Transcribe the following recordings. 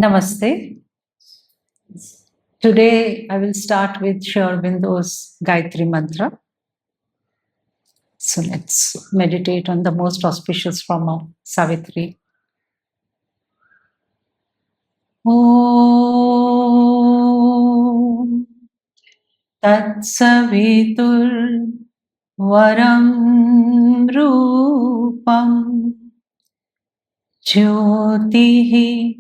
Namaste. Today I will start with Sri Aurobindo's Gayatri Mantra. So let's meditate on the most auspicious form of Savitri. Om Tat Savitur Varam Rupam Jyotihi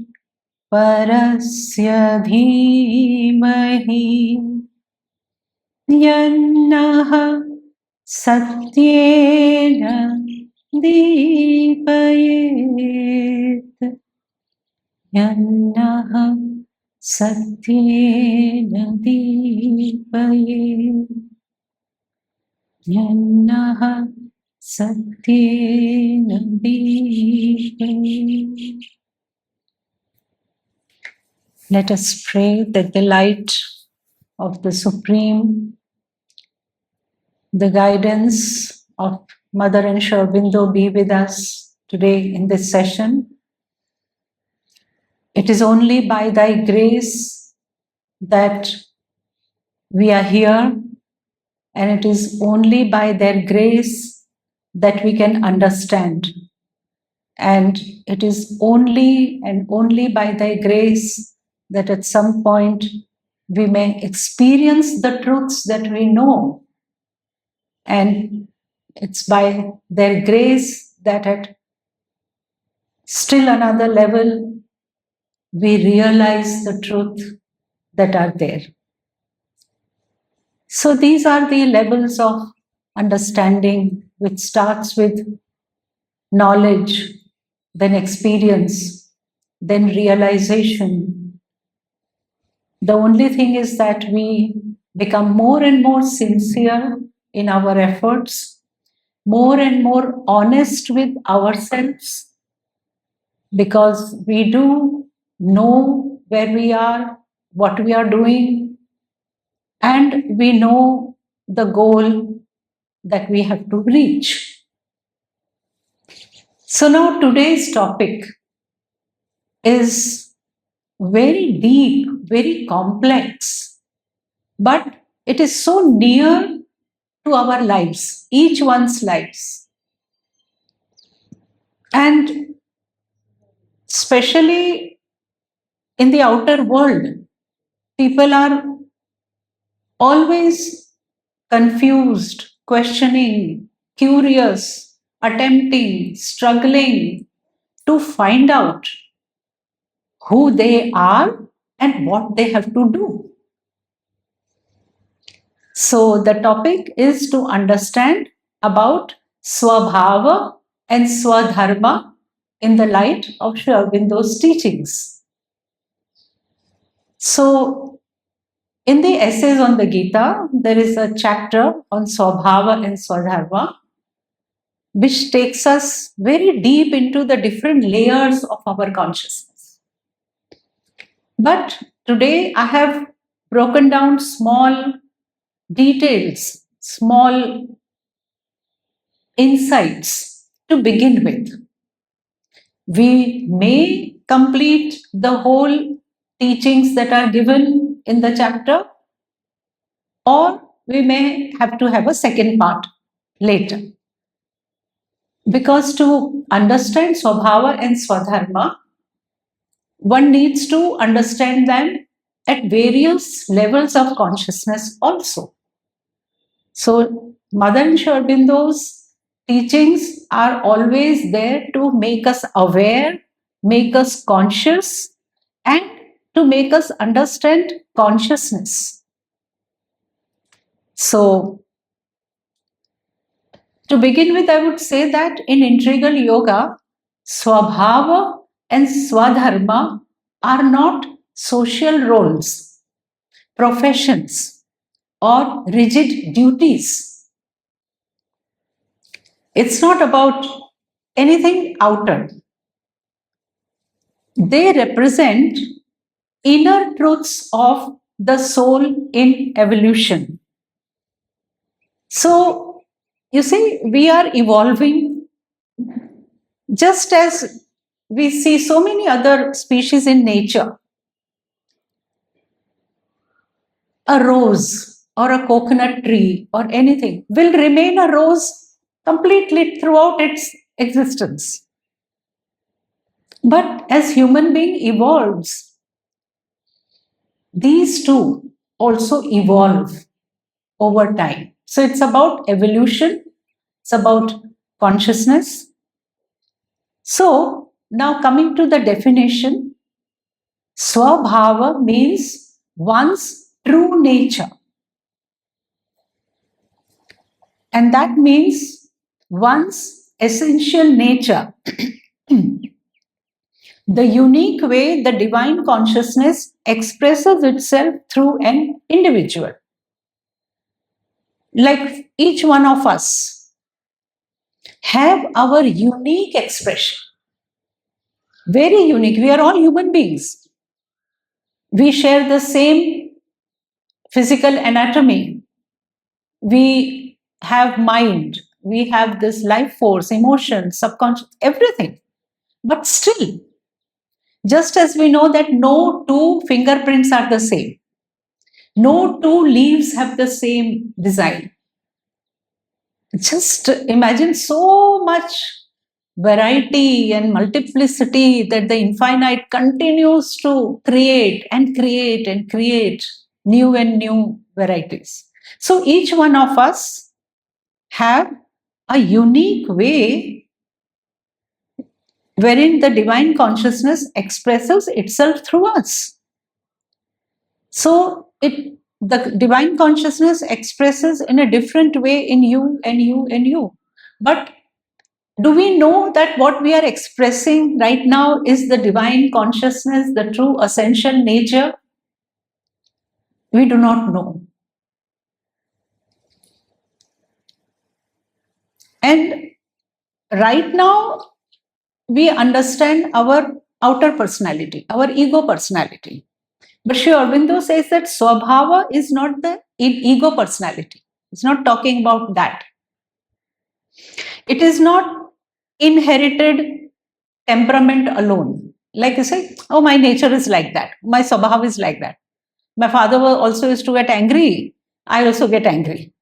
Parasya Dhimahi Yannaha Satyena Deepayet Yannaha Satyena Deepayet Yannaha Satyena Deepayet. Let us pray that the light of the Supreme, the guidance of Mother and Sri Aurobindo be with us today in this session. It is only by thy grace that we are here, and it is only by their grace that we can understand. And it is only and only by thy grace that at some point we may experience the truths that we know. And it's by their grace that at still another level we realize the truth that are there. So these are the levels of understanding, which starts with knowledge, then experience, then realization. The only thing is that we become more and more sincere in our efforts, more and more honest with ourselves, because we do know where we are, what we are doing, and we know the goal that we have to reach. So now today's topic is very deep, very complex, but it is so near to our lives, each one's lives. And especially in the outer world, people are always confused, questioning, curious, attempting, struggling to find out who they are and what they have to do. So the topic is to understand about Swabhava and Swadharma in the light of Sri Aurobindo's teachings. So in the essays on the Gita, there is a chapter on Swabhava and Swadharma, which takes us very deep into the different layers of our consciousness. But today I have broken down small details, small insights to begin with. We may complete the whole teachings that are given in the chapter, or we may have to have a second part later. Because to understand Swabhava and Swadharma, one needs to understand them at various levels of consciousness also. So Mother and Sri Aurobindo's teachings are always there to make us aware, make us conscious, and to make us understand consciousness. So to begin with, I would say that in integral yoga, Swabhava and Swadharma are not social roles, professions, or rigid duties. It's not about anything outer. They represent inner truths of the soul in evolution. So, you see, we are evolving just as we see so many other species in nature. A rose or a coconut tree or anything will remain a rose completely throughout its existence. But as human being evolves, these two also evolve over time. So it's about evolution, it's about consciousness. So now coming to the definition, Swabhava means one's true nature. And that means one's essential nature. The unique way the divine consciousness expresses itself through an individual. Like each one of us have our unique expression. Very unique. We are all human beings. We share the same physical anatomy. We have mind. We have this life force, emotions, subconscious, everything. But still, just as we know that no two fingerprints are the same, no two leaves have the same design. Just imagine so much variety and multiplicity that the infinite continues to create and create and create new and new varieties. So each one of us have a unique way wherein the divine consciousness expresses itself through us. So the divine consciousness expresses in a different way in you and you and you. But do we know that what we are expressing right now is the divine consciousness, the true essential nature? We do not know. And right now, we understand our outer personality, our ego personality. But Sri Aurobindo says that Swabhava is not the ego personality. It's not talking about that. It is not inherited temperament alone. Like you say, oh, my nature is like that. My Swabhava is like that. My father also used to get angry. I also get angry.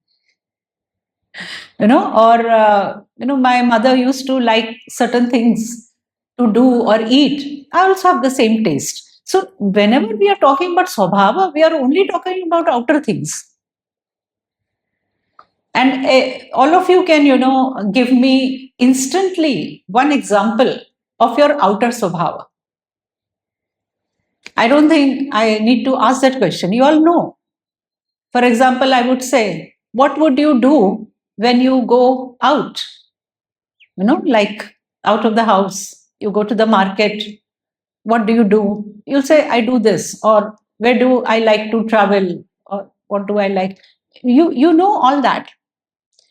My mother used to like certain things to do or eat. I also have the same taste. So whenever we are talking about Swabhava, we are only talking about outer things. And all of you can, give me instantly one example of your outer Swabhava. I don't think I need to ask that question. You all know. For example, I would say, what would you do when you go out? Like out of the house, you go to the market. What do you do? You'll say, I do this, or where do I like to travel, or what do I like? You know all that.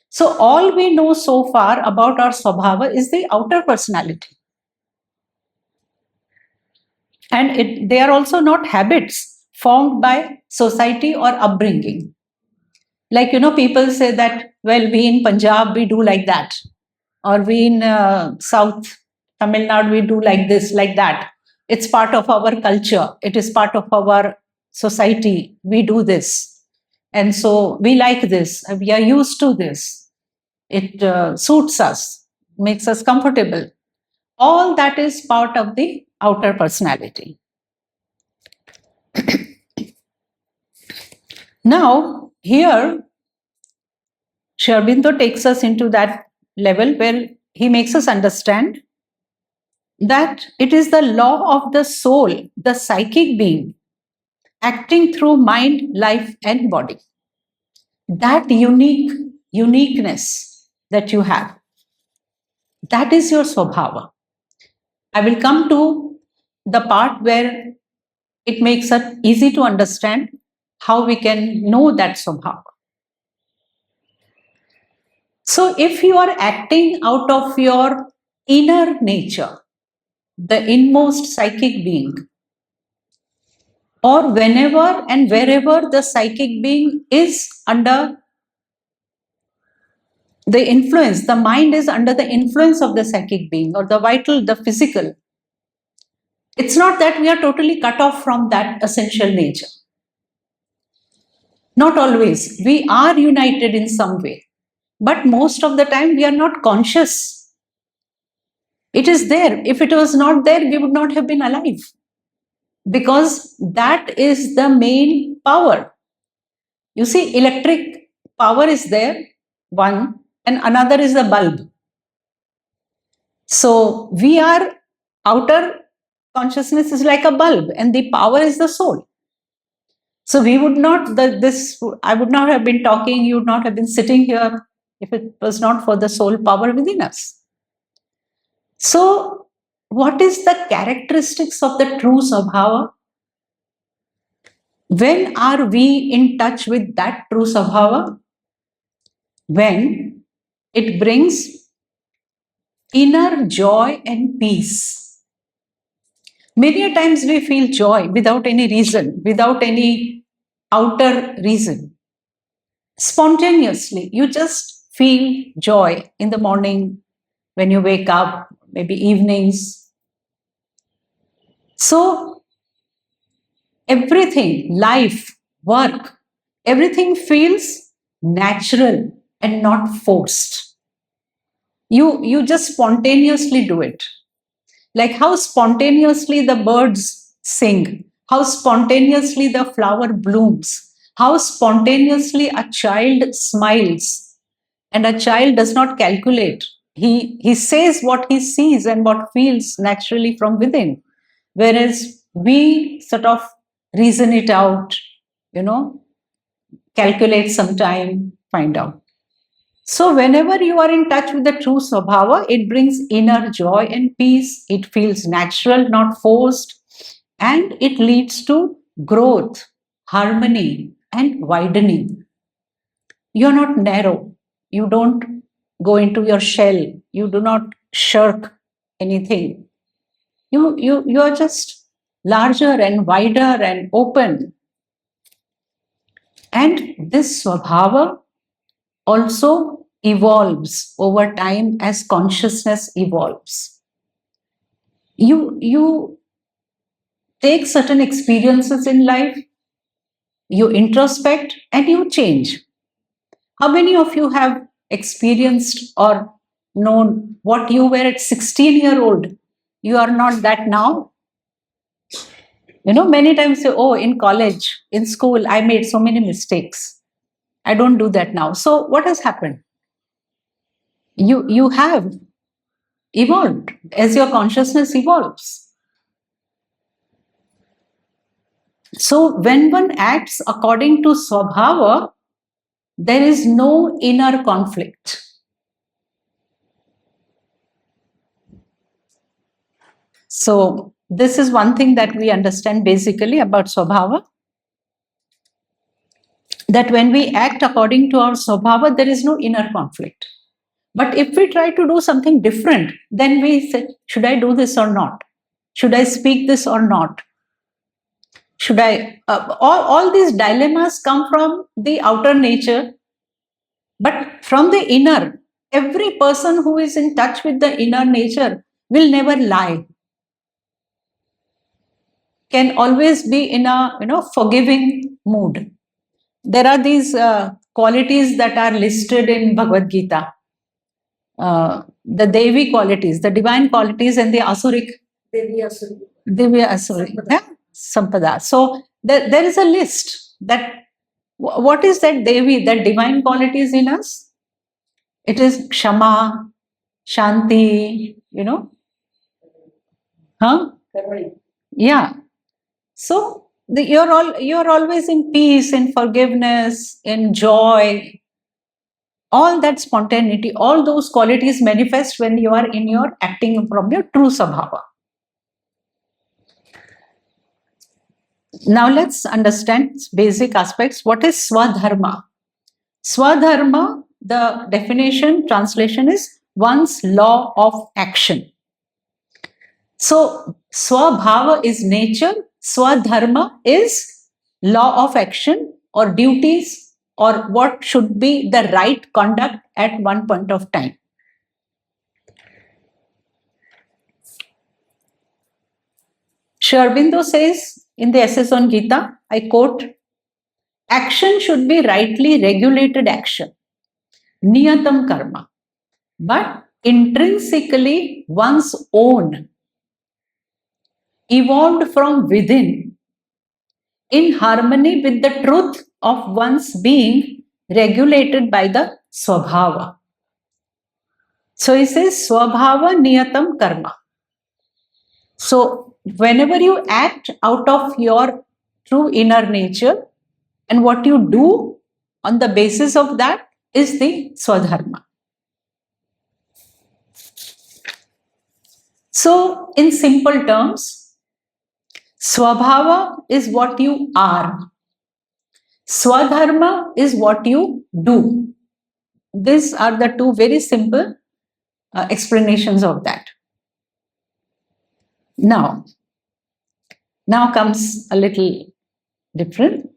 So all we know so far about our Swabhava is the outer personality. And they are also not habits formed by society or upbringing. Like, people say that, well, we in Punjab, we do like that. Or we in South Tamil Nadu, we do like this, like that. It's part of our culture. It is part of our society. We do this. And so we like this. We are used to this. It suits us, makes us comfortable. All that is part of the outer personality. Now, here, Sri Aurobindo takes us into that level where he makes us understand that it is the law of the soul, the psychic being, acting through mind, life, and body. That uniqueness that you have, that is your Swabhava. I will come to the part where it makes it easy to understand how we can know that Swabhava. So if you are acting out of your inner nature, the inmost psychic being, or whenever and wherever the psychic being is under the influence, the mind is under the influence of the psychic being, or the vital, the physical, It's not that we are totally cut off from that essential nature. Not always. We are united in some way, but most of the time we are not conscious. It is there. If it was not there, we would not have been alive, because that is the main power. You see, electric power is there, one, and another is the bulb. So we are, outer consciousness is like a bulb, and the power is the soul. So we would not, I would not have been talking, you would not have been sitting here if it was not for the soul power within us. So what is the characteristics of the true Swabhava? When are we in touch with that true Swabhava? When it brings inner joy and peace. Many a times we feel joy without any reason, without any outer reason. Spontaneously, you just feel joy in the morning, when you wake up, maybe evenings. So everything, life, work, everything feels natural and not forced. You just spontaneously do it. Like how spontaneously the birds sing, how spontaneously the flower blooms, how spontaneously a child smiles. And a child does not calculate. He says what he sees and what feels naturally from within. Whereas we sort of reason it out, calculate some time, find out. So whenever you are in touch with the true Swabhava, it brings inner joy and peace. It feels natural, not forced, and it leads to growth, harmony, and widening. You're not narrow. You don't go into your shell. You do not shirk anything. You are just larger and wider and open. And this Swabhava also evolves over time as consciousness evolves. You take certain experiences in life, you introspect, and you change. How many of you have experienced or known what you were at 16-year-old? You are not that now. Many times say, oh, in college, in school, I made so many mistakes. I don't do that now. So what has happened? You have evolved as your consciousness evolves. So when one acts according to Swabhava, there is no inner conflict. So this is one thing that we understand basically about Swabhava, that when we act according to our Swabhava, there is no inner conflict. But if we try to do something different, then we say, should I do this or not? Should I speak this or not? Should I? All these dilemmas come from the outer nature, but from the inner. Every person who is in touch with the inner nature will never lie. Can always be in a forgiving mood. There are these qualities that are listed in Bhagavad Gita. The Devi qualities, the divine qualities, and the Asuric. Devi Asuri. Sampada. So there is a list that what is that Devi, that divine qualities in us? It is Kshama, Shanti, Yeah. So you're always in peace, in forgiveness, in joy. All that spontaneity, all those qualities manifest when you are in your acting from your true Swabhava. Now let's understand basic aspects. What is Swadharma? Swadharma, the definition, translation is one's law of action. So Swabhava is nature, Swadharma is law of action or duties or what should be the right conduct at one point of time. Sri Aurobindo says in the Essays on Gita, I quote, action should be rightly regulated action, niyatam karma, but intrinsically one's own, evolved from within, in harmony with the truth of one's being, regulated by the swabhava. So he says, swabhava niyatam karma. So whenever you act out of your true inner nature, and what you do on the basis of that is the swadharma. So in simple terms, swabhava is what you are. Swadharma is what you do. These are the two very simple explanations of that. Now comes a little different.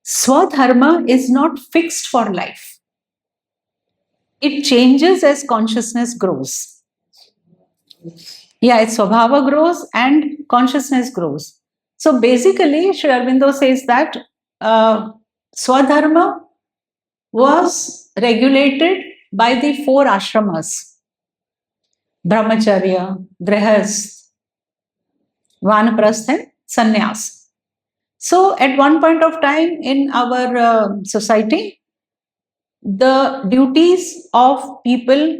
Swadharma is not fixed for life. It changes as consciousness grows. Yeah, its swabhava grows and consciousness grows. So basically, Sri Aurobindo says that Swadharma was regulated by the 4 ashramas: Brahmacharya, Grihastha, Vanaprastha and Sannyas. So at one point of time in our society, the duties of people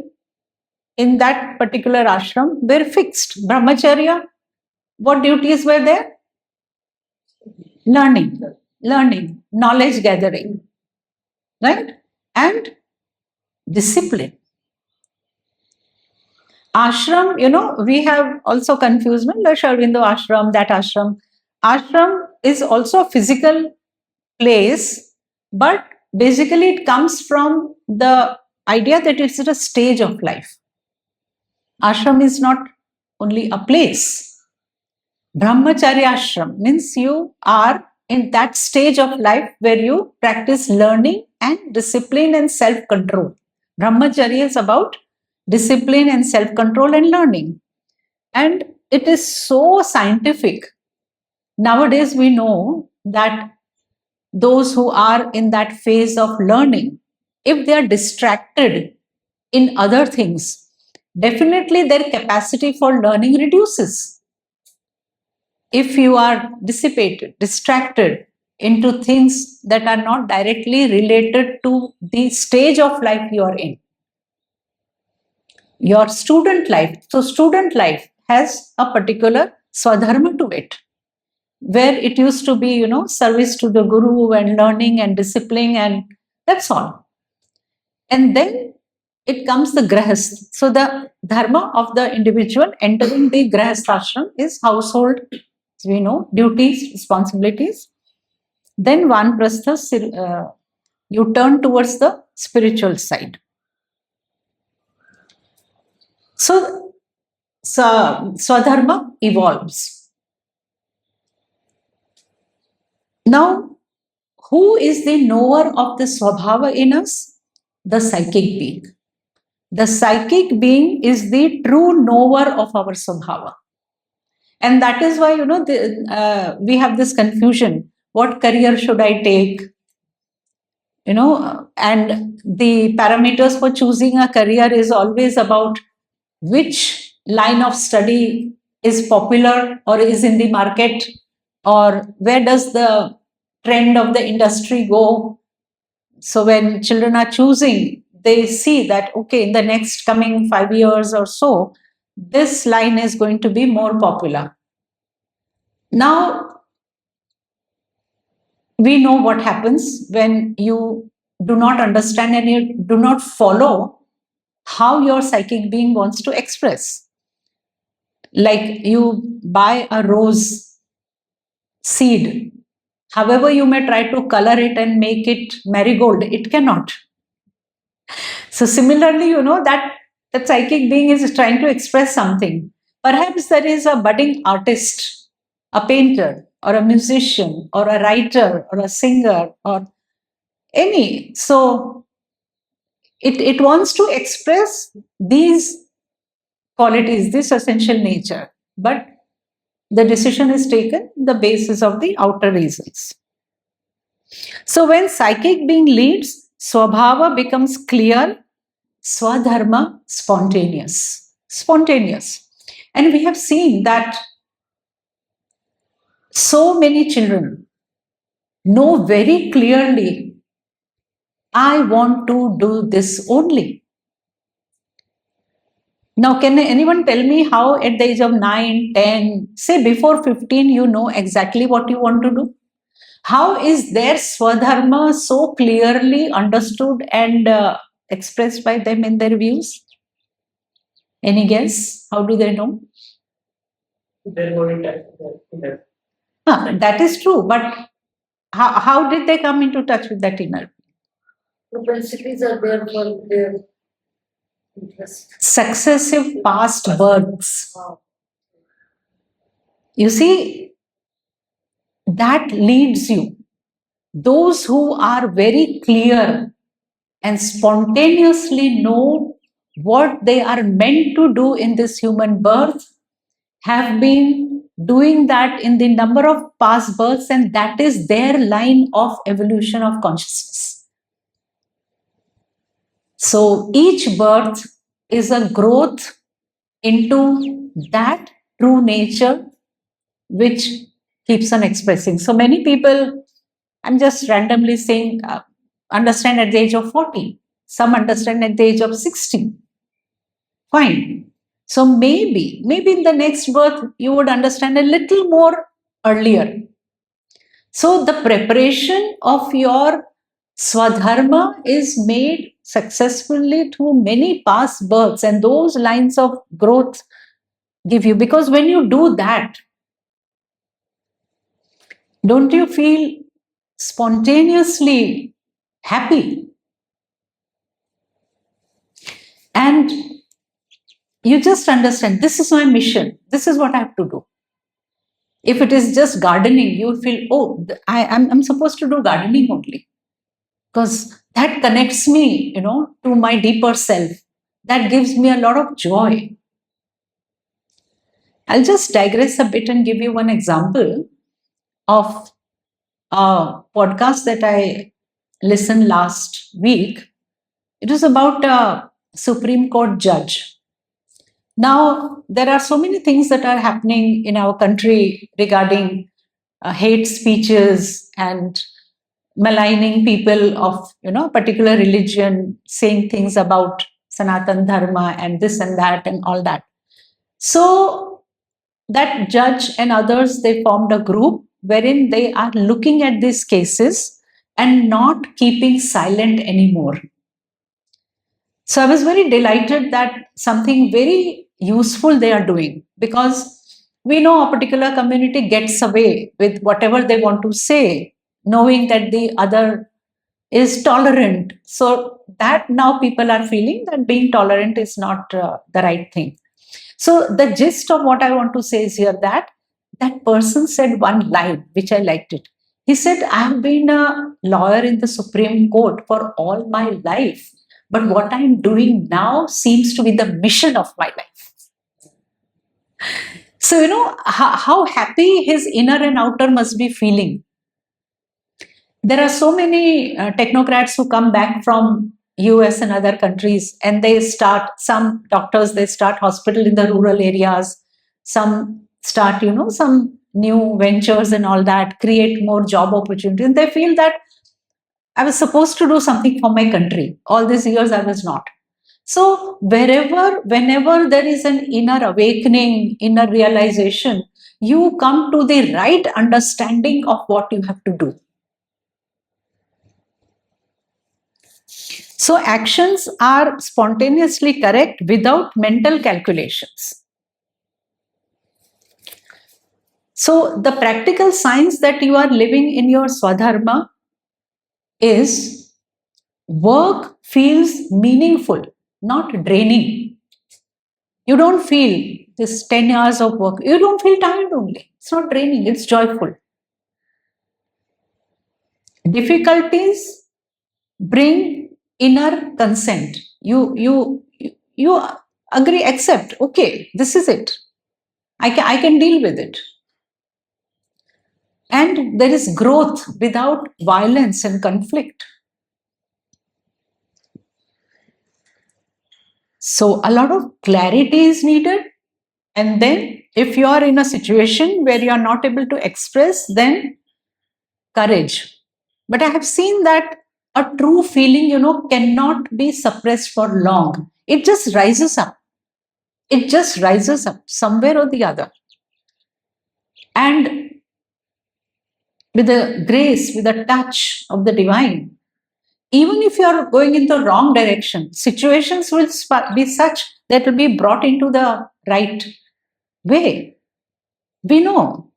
in that particular ashram were fixed. Brahmacharya, what duties were there? Learning, knowledge gathering, right? And discipline. Ashram, we have also confused, the Sri Aurobindo ashram, that ashram. Ashram is also a physical place, but basically it comes from the idea that it's a stage of life. Ashram is not only a place. Brahmacharya ashram means you are in that stage of life where you practice learning and discipline and self-control. Brahmacharya is about discipline and self-control and learning. And it is so scientific. Nowadays we know that those who are in that phase of learning, if they are distracted in other things, definitely their capacity for learning reduces. If you are distracted into things that are not directly related to the stage of life you are in, your student life. So student life has a particular swadharma to it, where it used to be, service to the guru and learning and discipline, and that's all. And then it comes the grahastha. So the dharma of the individual entering the grahastha ashram is household, we know, duties, responsibilities. Then vanaprastha, you turn towards the spiritual side. So swadharma evolves. Now, who is the knower of the swabhava in us? The psychic being. The psychic being is the true knower of our swabhava. And that is why, we have this confusion. What career should I take? And the parameters for choosing a career is always about which line of study is popular or is in the market, or where does the trend of the industry go. So when children are choosing, they see that, okay, in the next coming 5 years or so, this line is going to be more popular. Now, we know what happens when you do not understand and you do not follow how your psychic being wants to express. Like you buy a rose seed. However, you may try to color it and make it marigold, it cannot. So similarly, that psychic being is trying to express something. Perhaps there is a budding artist, a painter, or a musician, or a writer, or a singer, or any. So it wants to express these qualities, this essential nature. But The decision is taken on the basis of the outer reasons. So when psychic being leads, Swabhava becomes clear, Swadharma spontaneous. Spontaneous. And we have seen that so many children know very clearly, I want to do this only. Now, can anyone tell me how at the age of 9, 10, say before 15, you know exactly what you want to do? How is their Swadharma so clearly understood and expressed by them in their views? Any guess? How do they know? That is true, but how did they come into touch with that inner? Propensities are there for their interest. Successive past births. Wow. You see, that leads you. Those who are very clear and spontaneously know what they are meant to do in this human birth have been doing that in the number of past births, and that is their line of evolution of consciousness. So each birth is a growth into that true nature which keeps on expressing. So many people, I'm just randomly saying, understand at the age of 40. Some understand at the age of 60. Fine. So maybe in the next birth, you would understand a little more earlier. So the preparation of your Swadharma is made successfully through many past births, and those lines of growth give you, because when you do that, don't you feel spontaneously happy? And you just understand, this is my mission, this is what I have to do. If it is just gardening, you feel, oh, I'm supposed to do gardening only, because that connects me, to my deeper self. That gives me a lot of joy. I'll just digress a bit and give you one example of a podcast that I listened last week. It was about a Supreme Court judge. Now, there are so many things that are happening in our country regarding hate speeches and maligning people of particular religion, saying things about Sanatan Dharma and this and that and all that. So that judge and others, they formed a group wherein they are looking at these cases and not keeping silent anymore. So I was very delighted that something very useful they are doing, because we know a particular community gets away with whatever they want to say, knowing that the other is tolerant. So that now people are feeling that being tolerant is not the right thing. So the gist of what I want to say is here that person said one line, which I liked it. He said, I have been a lawyer in the Supreme Court for all my life, but what I'm doing now seems to be the mission of my life. So, how happy his inner and outer must be feeling. There are so many technocrats who come back from US and other countries, and some doctors, they start hospital in the rural areas, some start, some new ventures and all that, create more job opportunities. And they feel that I was supposed to do something for my country. All these years I was not. So whenever there is an inner awakening, inner realization, you come to the right understanding of what you have to do. So actions are spontaneously correct without mental calculations. So the practical science that you are living in your Swadharma is work feels meaningful, not draining. You don't feel this 10 hours of work. You don't feel tired only. It's not draining, it's joyful. Difficulties bring inner consent. You agree, accept, okay, this is it. I can deal with it. And there is growth without violence and conflict. So a lot of clarity is needed. And then if you are in a situation where you are not able to express, then courage. But I have seen that a true feeling, cannot be suppressed for long. It just rises up. It just rises up somewhere or the other. And with the grace, with the touch of the divine, even if you are going in the wrong direction, situations will be such that will be brought into the right way. We know.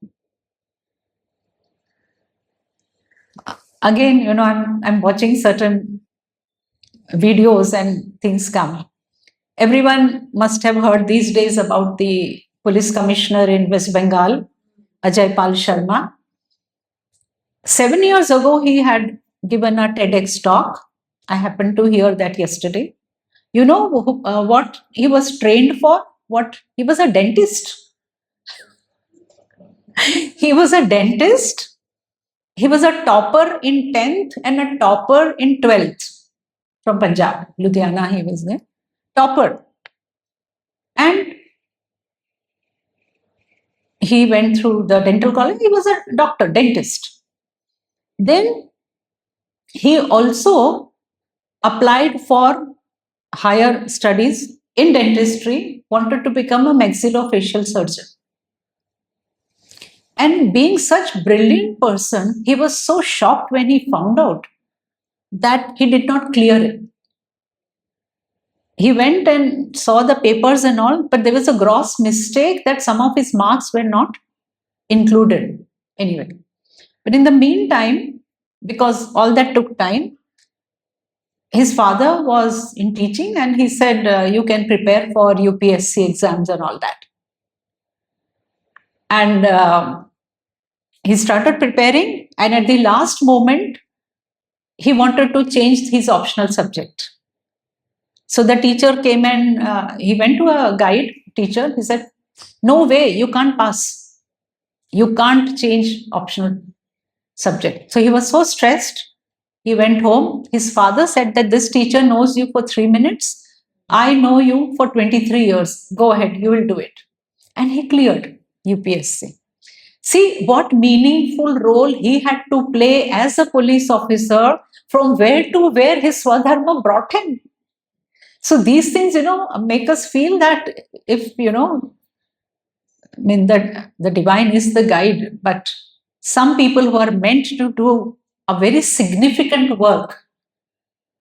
Again, I'm watching certain videos and things come. Everyone must have heard these days about the police commissioner in West Bengal, Ajay Pal Sharma. 7 years ago, he had given a TEDx talk. I happened to hear that yesterday. You know what he was trained for? He was a dentist. He was a dentist. He was a topper in 10th and a topper in 12th from Punjab, Ludhiana, he was there. Topper. And he went through the dental college. He was a doctor, dentist. Then he also applied for higher studies in dentistry, wanted to become a maxillofacial surgeon. And being such brilliant person, he was so shocked when he found out that he did not clear it. He went and saw the papers and all, but there was a gross mistake that some of his marks were not included anyway. But in the meantime, because all that took time, his father was in teaching and he said, you can prepare for UPSC exams and all that. And he started preparing, and at the last moment, he wanted to change his optional subject. So the teacher came and he went to a guide teacher. He said, no way, you can't pass. You can't change optional subject. So he was so stressed. He went home. His father said that this teacher knows you for 3 minutes. I know you for 23 years. Go ahead, you will do it. And he cleared UPSC. See what meaningful role he had to play as a police officer, from where to where his Swadharma brought him. So these things, make us feel that if, that the divine is the guide, but some people who are meant to do a very significant work,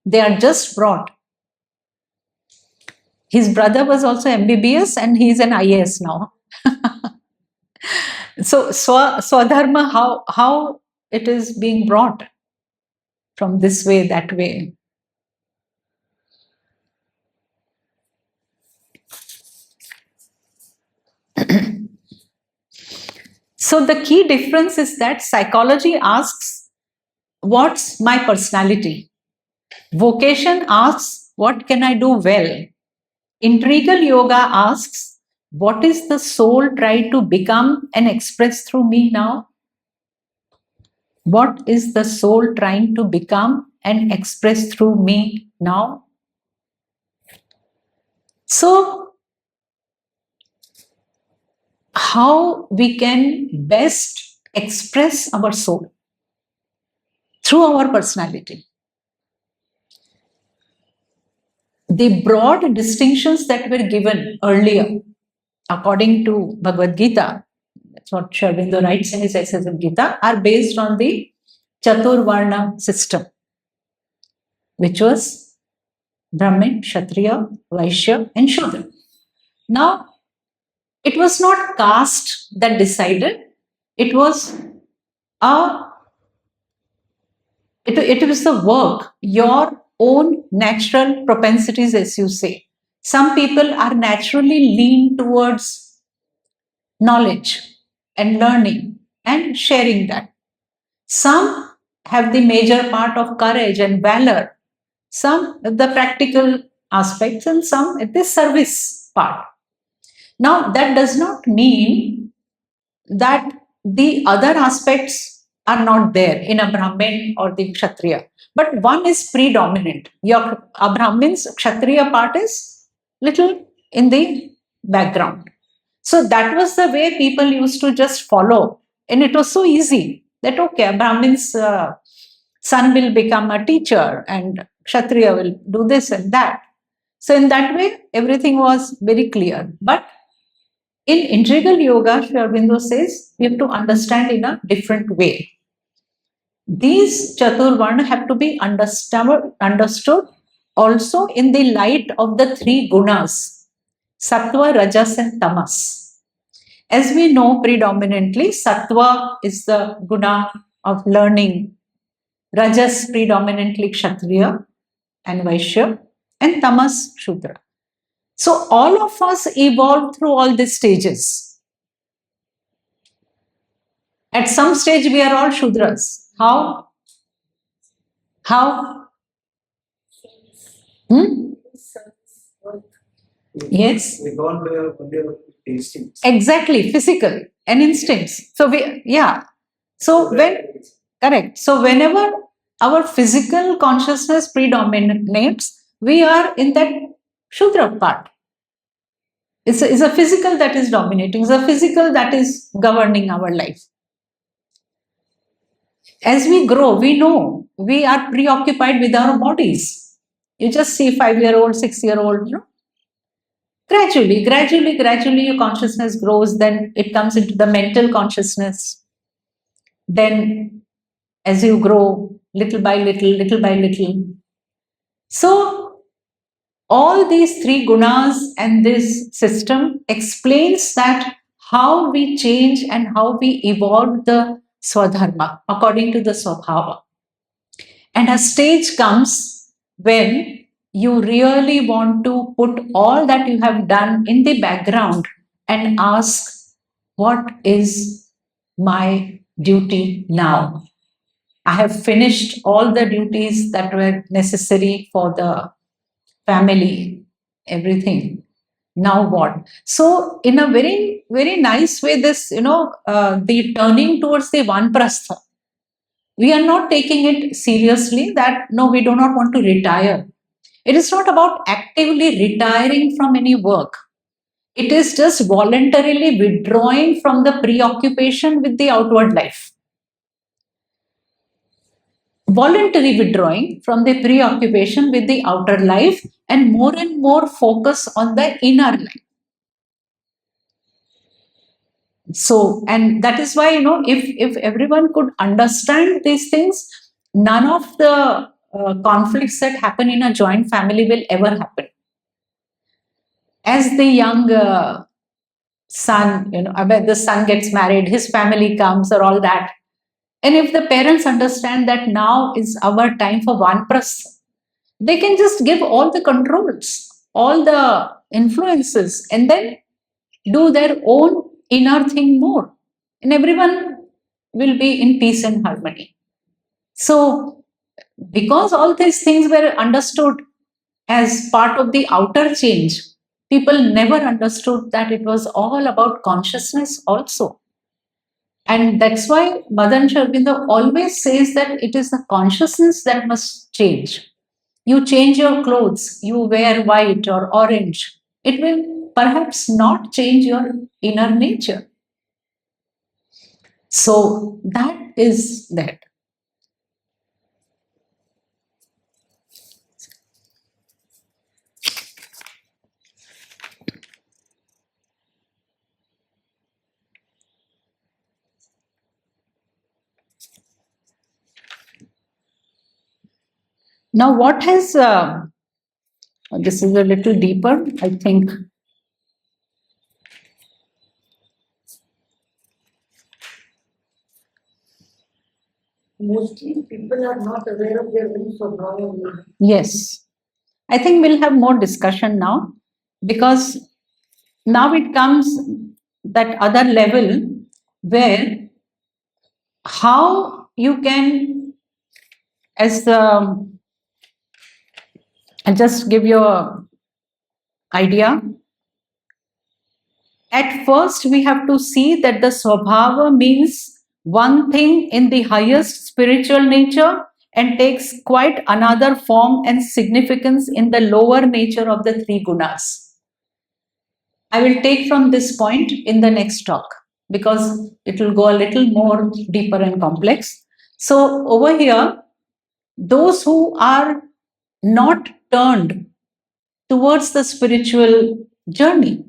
they are just brought. His brother was also MBBS and he's an IAS now. So Swadharma, how it is being brought from this way, that way. So the key difference is that psychology asks, what's my personality? Vocation asks, what can I do well? Integral yoga asks, what is the soul trying to become and express through me now? What is the soul trying to become and express through me now? So, how we can best express our soul? Through our personality. The broad distinctions that were given earlier, according to Bhagavad Gita, that's what Sri Aurobindo writes in his Essays of Gita, are based on the Chaturvarna system, which was Brahmin, Kshatriya, Vaishya, and Shudra. Now, it was not caste that decided. It was it was the work, your own natural propensities, as you say. Some people are naturally lean towards knowledge and learning and sharing that. Some have the major part of courage and valor, some the practical aspects, and some the service part. Now, that does not mean that the other aspects are not there in a Brahmin or the Kshatriya. But one is predominant. Your a Brahmin's Kshatriya part is little in the background. So that was the way people used to just follow. And it was so easy that, okay, a Brahmin's son will become a teacher and Kshatriya will do this and that. So in that way, everything was very clear. But in integral yoga, Sri Aurobindo says, we have to understand in a different way. These Chaturvarna have to be understood also in the light of the three gunas, Sattva, Rajas and Tamas. As we know, predominantly, Sattva is the guna of learning, Rajas predominantly Kshatriya and Vaishya, and Tamas Shudra. So all of us evolve through all these stages. At some stage, we are all Shudras. How? How? Yes. We don't have instincts. Exactly, physical and instincts. So So correct. So whenever our physical consciousness predominates, we are in that Shudra part. It's a physical that is dominating. It's a physical that is governing our life. As we grow, we know we are preoccupied with our bodies. You just see 5-year-old, 6-year-old, Gradually, your consciousness grows, then it comes into the mental consciousness. Then, as you grow, little by little. So, all these three gunas and this system explains that how we change and how we evolve the Swadharma according to the Swabhava. And a stage comes when you really want to put all that you have done in the background and ask, what is my duty now? I have finished all the duties that were necessary for the family, everything. Now what? So, in a very, very nice way, this, the turning towards the Vanprastha, we are not taking it seriously that no, we do not want to retire. It is not about actively retiring from any work. It is just voluntarily withdrawing from the preoccupation with the outward life. Voluntary withdrawing from the preoccupation with the outer life and more focus on the inner life. So, and that is why, if everyone could understand these things, none of the conflicts that happen in a joint family will ever happen. As the young son, when the son gets married, his family comes or all that. And if the parents understand that now is our time for Vanprastha, they can just give all the controls, all the influences, and then do their own inner thing more. And everyone will be in peace and harmony. So, because all these things were understood as part of the outer change, people never understood that it was all about consciousness also. And that's why Madan Sri Aurobindo always says that it is the consciousness that must change. You change your clothes, you wear white or orange, it will perhaps not change your inner nature. So that is that. Now, what has, this is a little deeper, I think. Mostly people are not aware of their own Swabhava. Yes. I think we'll have more discussion now because now it comes that other level where how you can, as the, I'll just give you an idea. at first we have to see that the swabhava means one thing in the highest spiritual nature and takes quite another form and significance in the lower nature of the three gunas. I will take from this point in the next talk because it will go a little more deeper and complex. So over here, those who are not turned towards the spiritual journey,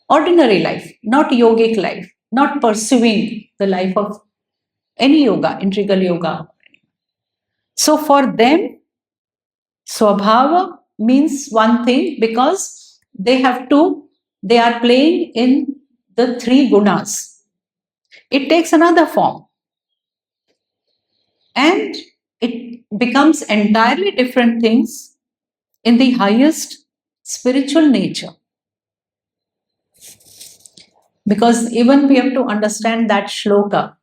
ordinary life, not yogic life, not pursuing the life of any yoga, integral yoga. So for them, swabhava means one thing because they are playing in the three gunas. It takes another form. And it becomes entirely different things in the highest spiritual nature. Because even we have to understand that shloka,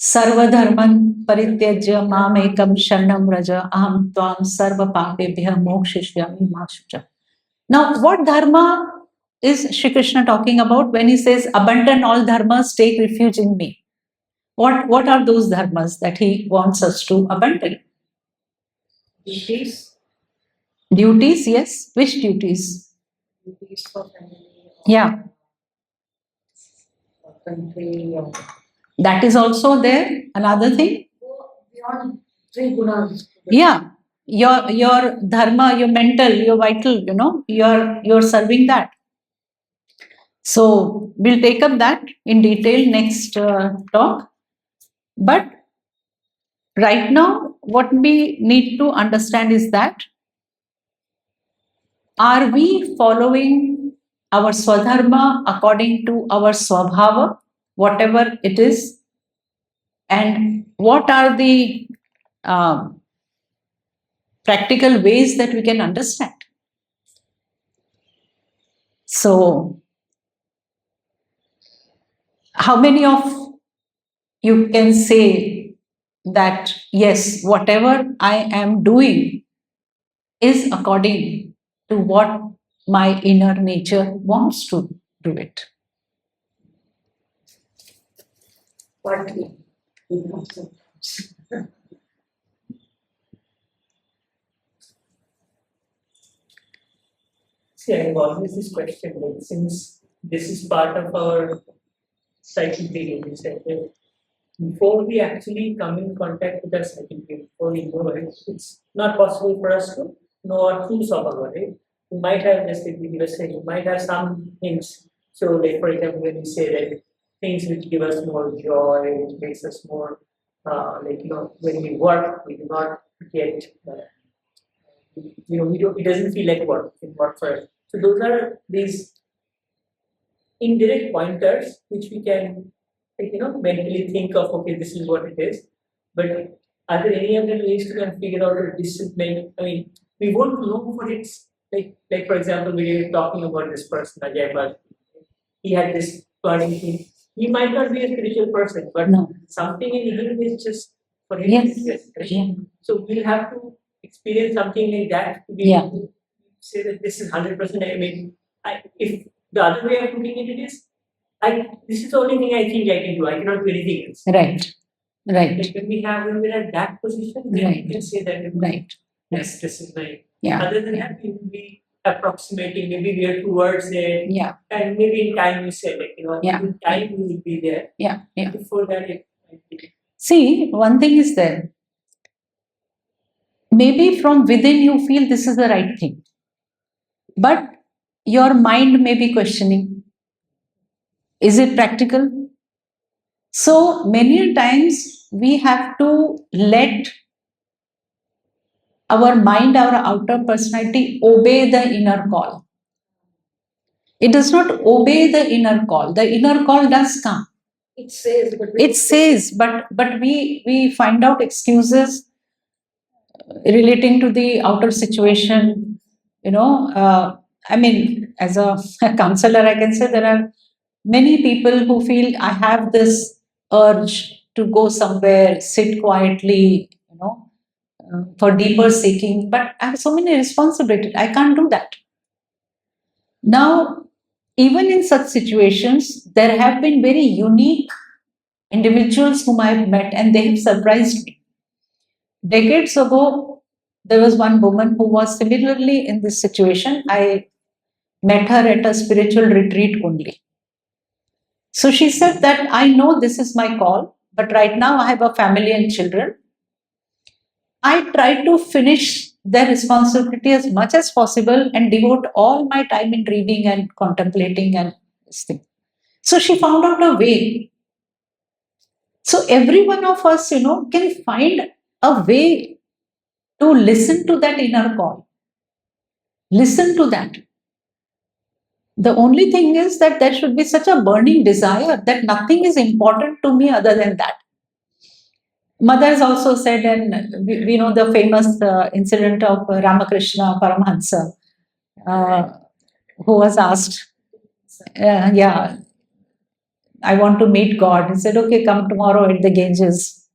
Sarva dharman parityajya mam ekam sharanam vraja aham tvam sarva papebhya mokshishyami ma shucha. Now, what dharma is Shri Krishna talking about when he says, abandon all dharmas, take refuge in me? What are those dharmas that he wants us to abandon? Duties, Duties, yes. Which duties? duties for family, Yeah, or country, or that is also there. Another thing. go beyond three gunas. Yeah, your dharma, your mental, your vital, you're serving that. So we'll take up that in detail next talk. But right now, what we need to understand is that are we following our swadharma according to our swabhava, whatever it is, and what are the practical ways that we can understand? So, how many of you can say that yes, whatever I am doing is according to what my inner nature wants to do it? Partly. See, I have always this question, like, since this is part of our psychic being, you said, that before we actually come in contact with our psychic being, before we know it, it's not possible for us to know our true swabhava, right? We might have, just like we were saying, we might have some hints. So, like, for example, when we say that things which give us more joy, which makes us more, when we work, we do not get, we don't, it doesn't feel like work in work for us. So those are these indirect pointers which we can, mentally think of, okay, this is what it is. But are there any other ways to kind of figure out that this is meant? I mean, we won't know what it's like. For example, we were talking about this person, Ajay Bal. He had this burning thing. He might not be a spiritual person, but No. something in him is just for him. Yes. Right? Yeah. So we'll have to experience something like that to be Yeah. able to say that this is 100%. I mean, if the other way of looking at it is, this is the only thing I think I can do. I cannot do anything else. Right. Right. Like when we're at that position, then Right. we can say that. Right. Yes, this is my. Yeah. Other than that, we will be approximating. Maybe we are towards it, Yeah. and maybe in time you say, Yeah. in time we will be there. Yeah. Yeah. Before that, it might be. See, one thing is there. Maybe from within you feel this is the right thing, but your mind may be questioning, is it practical? So many times we have to let our mind, our outer personality obey the inner call. It does not obey the inner call. The inner call does come. It says, but we It says, but we find out excuses relating to the outer situation. I mean, as a counselor, I can say there are many people who feel I have this urge to go somewhere, sit quietly, for deeper seeking, but I have so many responsibilities. I can't do that. Now, even in such situations, there have been very unique individuals whom I have met and they have surprised me. Decades ago, there was one woman who was similarly in this situation. I met her at a spiritual retreat only. So she said that I know this is my call, but right now I have a family and children. I try to finish their responsibility as much as possible and devote all my time in reading and contemplating and this thing. So she found out a way. So every one of us, can find a way to listen to that inner call. Listen to that. The only thing is that there should be such a burning desire that nothing is important to me other than that. Mother has also said, and we know the famous incident of Ramakrishna Paramahansa, who was asked, I want to meet God. He said, okay, come tomorrow at the Ganges.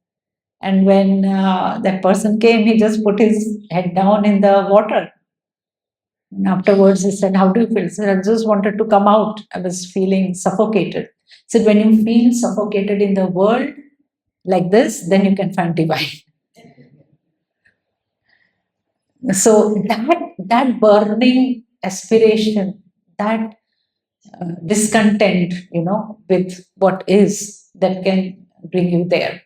And when that person came, he just put his head down in the water. And afterwards, he said, how do you feel? He said, I just wanted to come out. I was feeling suffocated. He said, when you feel suffocated in the world like this, then you can find divine. So that burning aspiration, that discontent, with what is, that can bring you there.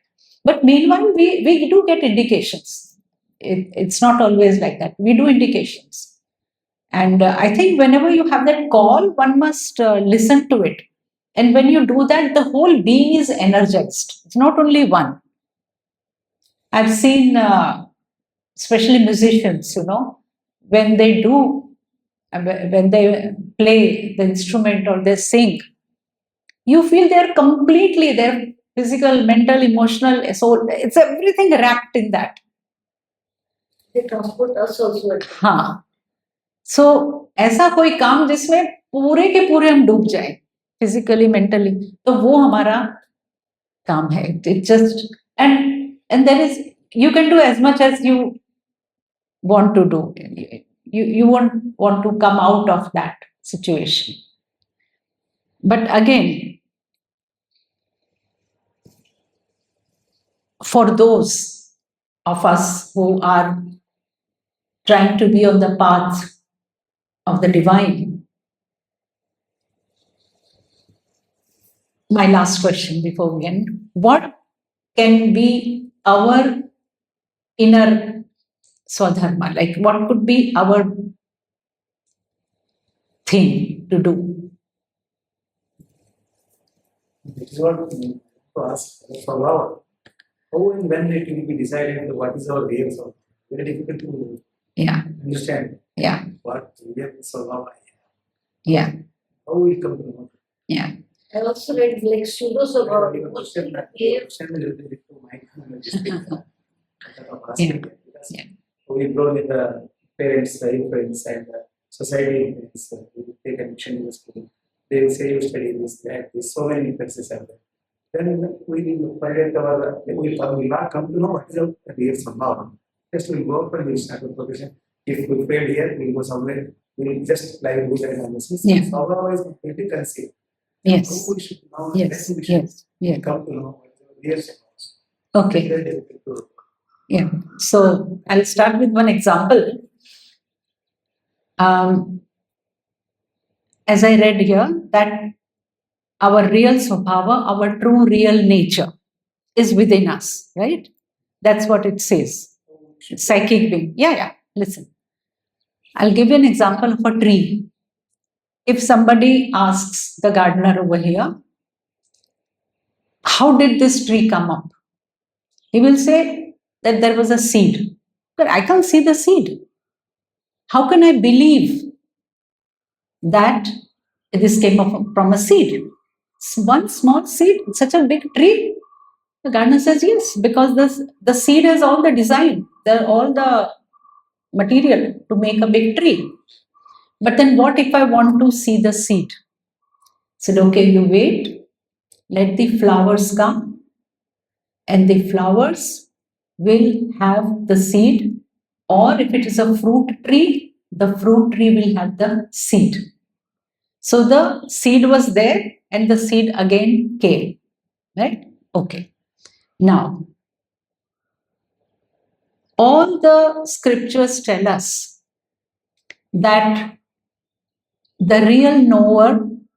But meanwhile, we do get indications. It's not always like that. We do indications. And I think whenever you have that call, one must listen to it. And when you do that, the whole being is energized. It's not only one. I've seen, especially musicians, when they play the instrument or they sing, you feel they're completely, their physical, mental, emotional, soul, it's everything wrapped in that. They transport us also. हाँ. So ऐसा कोई काम जिसमें पूरे के पूरे हम डूब जाए फिजिकली मेंटली, तो वो हमारा काम है. It just and there is, you can do as much as you want to do. You won't want to come out of that situation. But again, for those of us who are trying to be on the path of the divine, my last question before we end, what can be our inner swadharma? Like, what could be our thing to do? This is what to ask for love. How and when it will be decided what is our way of love? Very difficult to understand. Yeah. What we have for love. Yeah. How we come to know? Yeah. I also read like pseudo Swabhava. Yeah. We grow with the parents, the influence, and the society influence. We take admission in the school. They will say you study this, that, this. So many influences are there. Then we will find out we will not come to know what is the real somehow. Just we go for this type of profession. If we fail here, we go somewhere. We will just like do that analysis. Yeah. Otherwise, we will consider. Yes. How we should know. Yes. We should Yes. come to know what is the real somehow. Okay. Very difficult to. Yeah. So I'll start with one example. As I read here, that our real swabhava, our true real nature is within us, right? That's what it says. Psychic being. Yeah. Listen. I'll give you an example of a tree. If somebody asks the gardener over here, how did this tree come up? He will say that there was a seed. But I can't see the seed. How can I believe that this came from a seed? It's one small seed, such a big tree. The gardener says yes, because the seed has all the design, all the material to make a big tree. But then what if I want to see the seed? Said, okay, you wait, let the flowers come, and the flowers will have the seed, or if it is a fruit tree, the fruit tree will have the seed. So the seed was there and the seed again came, right? Okay. Now, all the scriptures tell us that the real knower,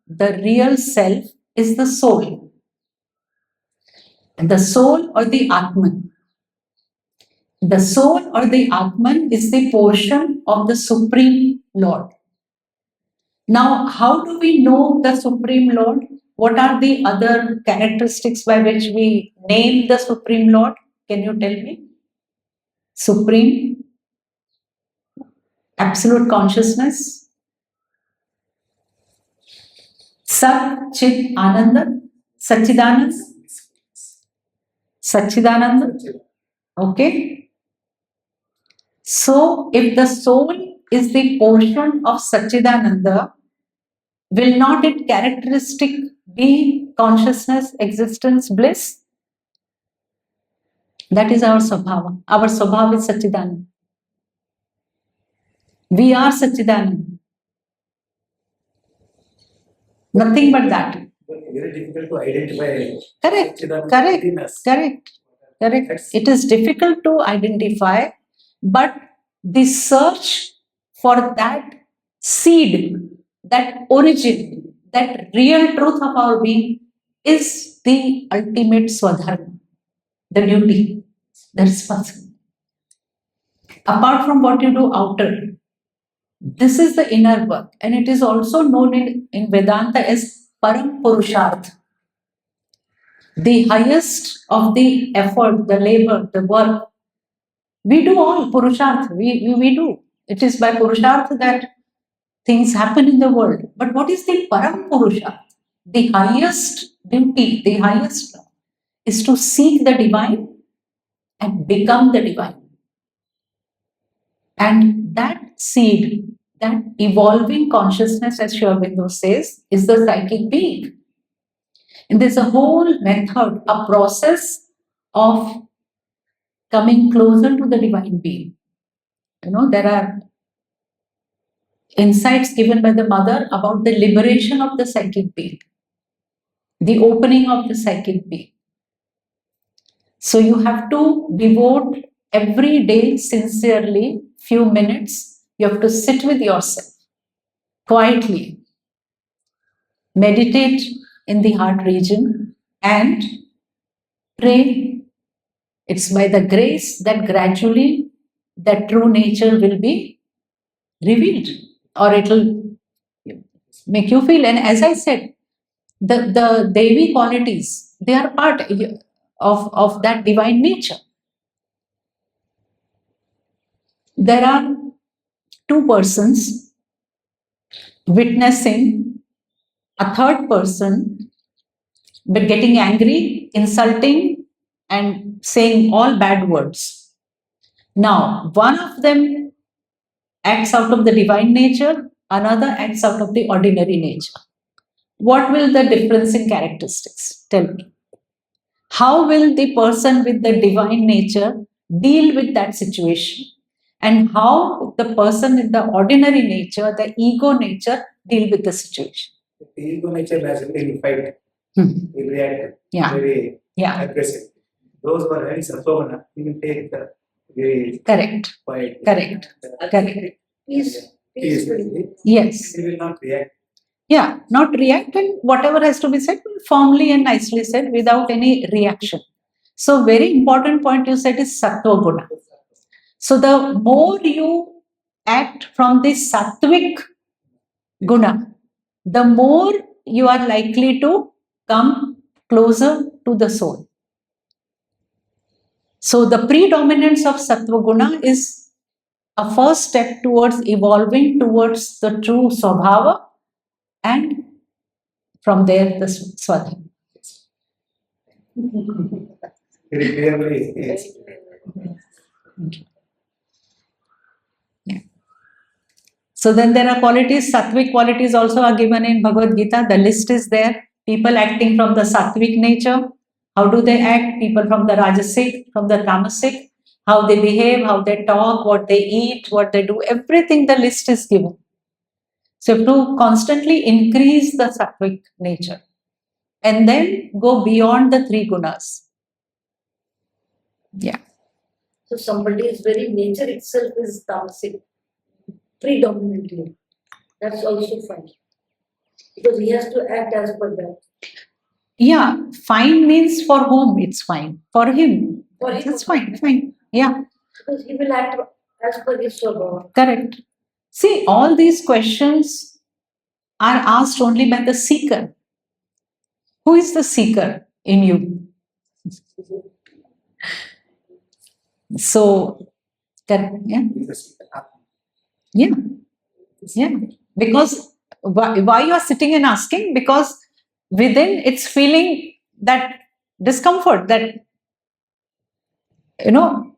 the real self is the soul. The soul or the Atman. The soul or the Atman is the portion of the Supreme Lord. Now, how do we know the Supreme Lord? What are the other characteristics by which we name the Supreme Lord? Can you tell me? Supreme, absolute consciousness, Sat Chit Ananda, Sachidanand, Sachidananda. Okay. So, if the soul is the portion of Sachidananda, will not its characteristic be consciousness, existence, bliss? That is our Swabhava. Our Swabhava is Sachidananda. We are Sachidananda. Nothing but that. Very difficult to identify. Correct, correct, correct, correct. It is difficult to identify, but the search for that seed, that origin, that real truth of our being is the ultimate swadharma, the duty, the responsibility. Apart from what you do outer, this is the inner work, and it is also known in Vedanta as Param Purusharth. The highest of the effort, the labor, the work. We do all Purusharth, we do. It is by Purusharth that things happen in the world. But what is the Param Purusharth? The highest duty, the highest is to seek the divine and become the divine. And that seed, that evolving consciousness, as Sri Aurobindo says, is the psychic being. And there's a whole method, a process of coming closer to the divine being. You know, there are insights given by the mother about the liberation of the psychic being, the opening of the psychic being. So you have to devote every day sincerely few minutes. You have to sit with yourself quietly, meditate in the heart region and pray. It's by the grace that gradually that true nature will be revealed, or it will make you feel. And as I said, the Devi qualities, they are part of that divine nature. There are two persons witnessing a third person, but getting angry, insulting, and saying all bad words. Now, one of them acts out of the divine nature, another acts out of the ordinary nature. What will the difference in characteristics? Tell me. How will the person with the divine nature deal with that situation? And how the person in the ordinary nature, the ego nature, deal with the situation? The ego nature naturally will fight, will react Yeah. very Yeah, aggressive. Those who are having Satvaguna, we will take the very correct, quiet. correct, correct. Peacefully. Yes. He will not react. Yeah, not react, and whatever has to be said, firmly and nicely said without any reaction. So, very important point you said is Sattva Guna. So, the more you act from the Sattvic Guna, the more you are likely to come closer to the soul. So, the predominance of Sattva Guna is a first step towards evolving towards the true Swabhava, and from there the Swadharma. Very clearly, yes. So then there are qualities, sattvic qualities also are given in Bhagavad Gita. The list is there. People acting from the sattvic nature. How do they act? People from the rajasic, from the tamasic. How they behave, how they talk, what they eat, what they do. Everything, the list is given. So you have to constantly increase the sattvic nature and then go beyond the three gunas. Yeah. So somebody's very nature itself is tamasic, predominantly. That's also fine. Because he has to act as per that. Yeah, fine means for whom it's fine. For him, For him, it's fine, fine. Yeah, because he will act as per his swabhava. correct. See, all these questions are asked only by the seeker. Who is the seeker in you? So, yeah, yeah, yeah. Because why you are sitting and asking? Because within it's feeling that discomfort that, you know,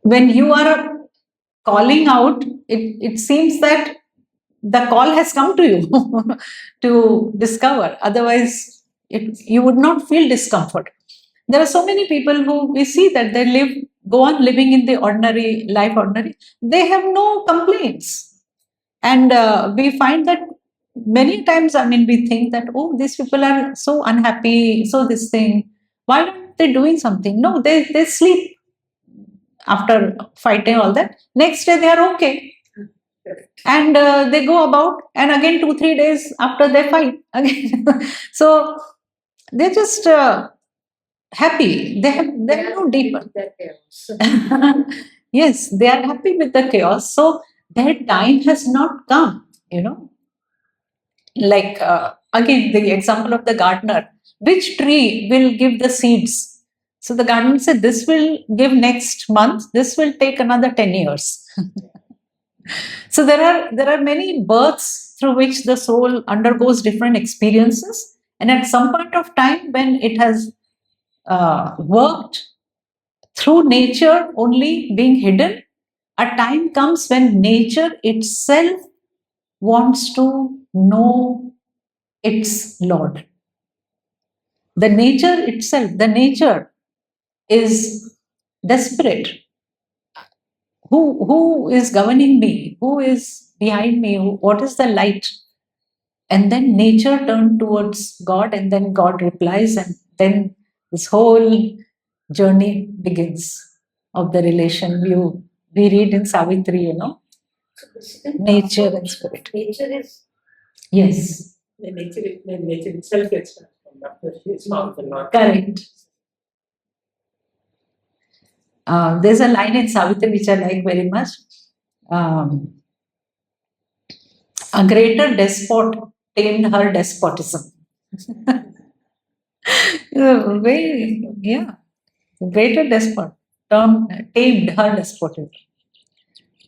when you are calling out, it seems that the call has come to you to discover. Otherwise, you would not feel discomfort. There are so many people who we see that they go on living in the ordinary life, they have no complaints. And we find that many times, I mean, we think that, oh, these people are so unhappy, so this thing, why aren't they doing something? No, they sleep after fighting all that. Next day, they are okay. And they go about, and again 2-3 days after they fight again. So they're just happy. They have no deeper. Yes, they are happy with the chaos. So their time has not come, you know. Like again, the example of the gardener. Which tree will give the seeds? So the gardener said, this will give next month. This will take another 10 years. So there are many births through which the soul undergoes different experiences, and at some point of time when it has worked through nature only being hidden, a time comes when nature itself wants to know its Lord. The nature itself, the nature is desperate. Who is governing me? Who is behind me? What is the light? And then nature turned towards God, and then God replies, and then this whole journey begins of the relation. We read in Savitri, you know, nature and spirit. Nature is. Yes. The nature itself gets transformed after it's found the Lord. Correct. There's a line in Savitri which I like very much. A greater despot tamed her despotism. Yeah. Greater despot tamed her despotism.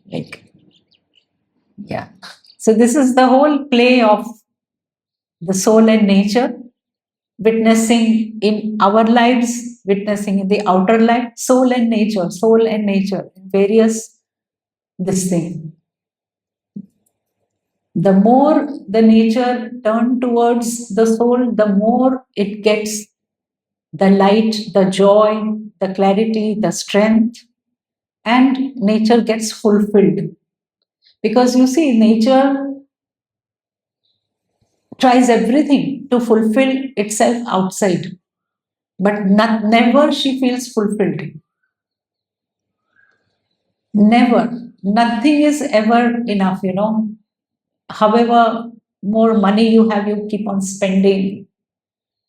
Like, yeah. So this is the whole play of the soul and nature, witnessing in our lives, witnessing in the outer life, soul and nature, various this thing. The more the nature turns towards the soul, the more it gets the light, the joy, the clarity, the strength, and nature gets fulfilled. Because you see, nature tries everything to fulfill itself outside, but never she feels fulfilled. Never. Nothing is ever enough, you know. However more money you have, you keep on spending.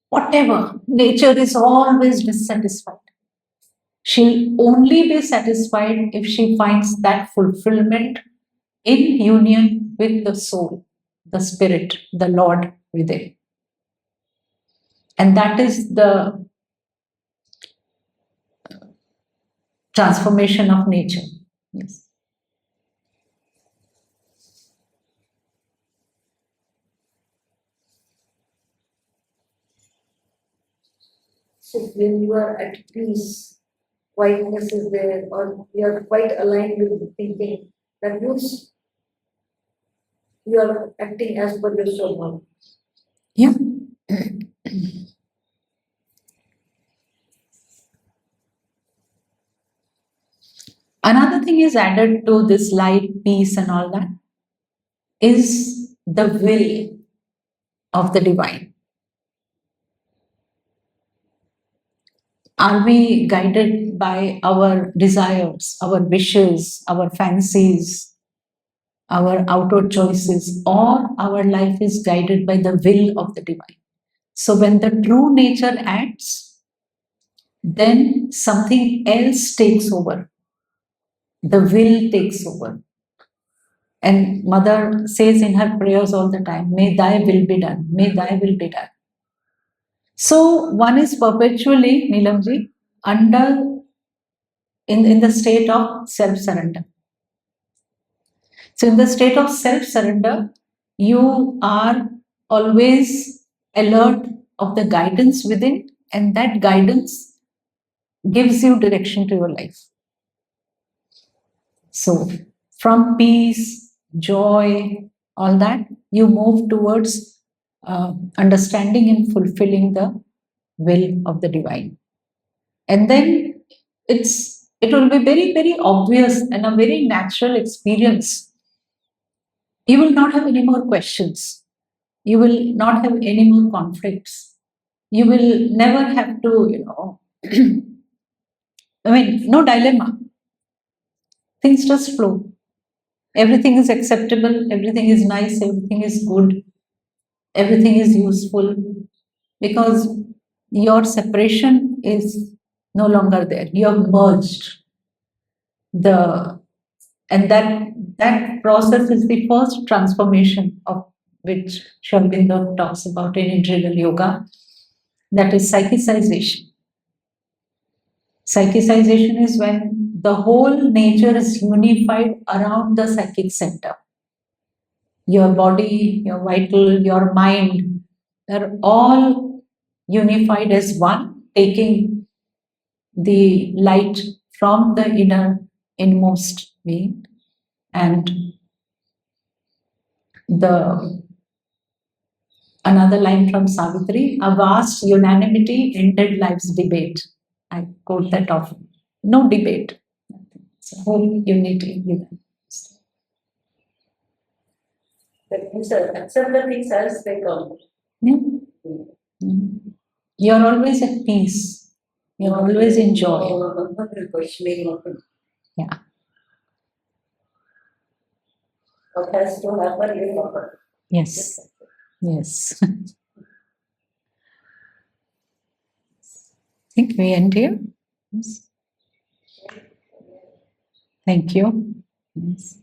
Whatever, nature is always dissatisfied. She'll only be satisfied if she finds that fulfillment in union with the soul, the spirit, the Lord within. And that is the transformation of nature. Yes. So when you are at peace, quietness is there, or you are quite aligned with the thinking, that means you are acting as per your swabhava. Yeah. Another thing is added to this light, peace, and all that. is the will of the divine. Are we guided by our desires, our wishes, our fancies, our outward choices, or our life is guided by the will of the divine? So when the true nature acts, then something else takes over. The will takes over. And Mother says in her prayers all the time, may thy will be done, may thy will be done. So one is perpetually, Neelamji, in the state of self-surrender. So in the state of self-surrender, you are always alert of the guidance within, and that guidance gives you direction to your life. So from peace, joy, all that, you move towards understanding and fulfilling the will of the divine. And then it will be very, very obvious and a very natural experience. You will not have any more questions. You will not have any more conflicts. You will never have to, no dilemma. Things just flow. Everything is acceptable, everything is nice, everything is good, everything is useful, because your separation is no longer there. You have merged. And that process is the first transformation of which Sri Aurobindo talks about in integral yoga, that is psychicization. Psychicization is when the whole nature is unified around the psychic center. Your body, your vital, your mind, they're all unified as one, taking the light from the inmost being. And another line from Savitri, a vast unanimity ended life's debate. I quote that often. No debate. It's a whole unity. That means accept the things as they come. Yeah. You're always at peace. You're always in joy. Questioning. Yeah. What has to happen, will happen. Yes. Yes. I think we end here. Yes. Thank you. Yes.